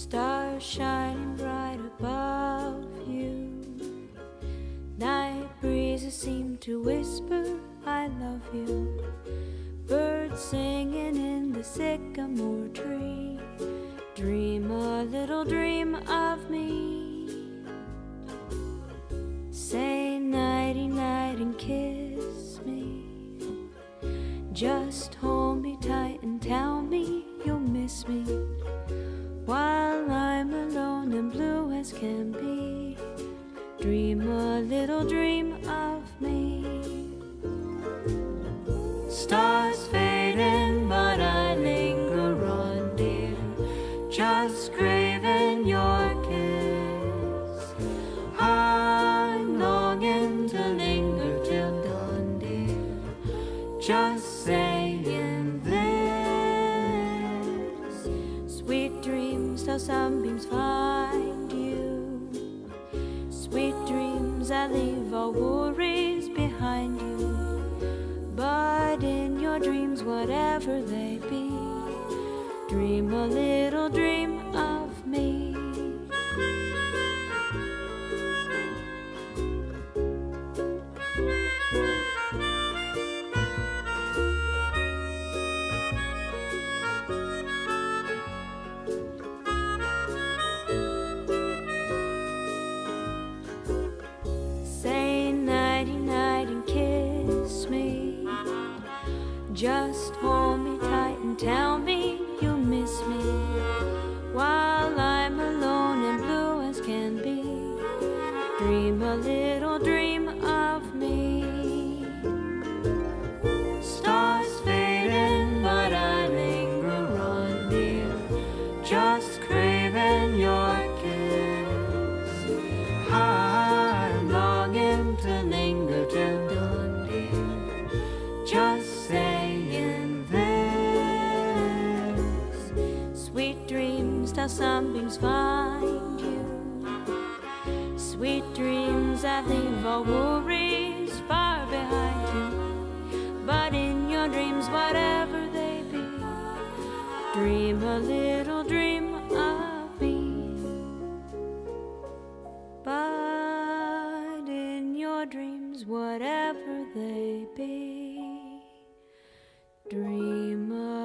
Stars shining bright above you. Night breezes seem to whisper, I love you. Birds singing in the sycamore tree. Dream a little dream of me. Say nighty night and kiss me. Just hold me tight and tell me you'll miss me. While I'm alone and blue as can be, dream a little dream of me. Stars fading, but I linger on, dear, just craving your kiss. I'm longing to linger till dawn, dear, just saying this. Sweet dreams till sunbeams find you. Sweet dreams that leave all worries behind you. But in your dreams, whatever they be, dream a little dream of me. Say nighty night and kiss me. Just hold me tight and tell me you'll miss me. While I'm alone and blue as can be, dream a little dream of me. Stars fading, but I linger on, dear, just craving your kiss. I'm longing to linger till dawn, dear, just saying this. Sweet dreams till sunbeams find you. Sweet dreams that leave all worries far behind you. But in your dreams, whatever they be, dream a little dream of me. But in your dreams, whatever they be, dream of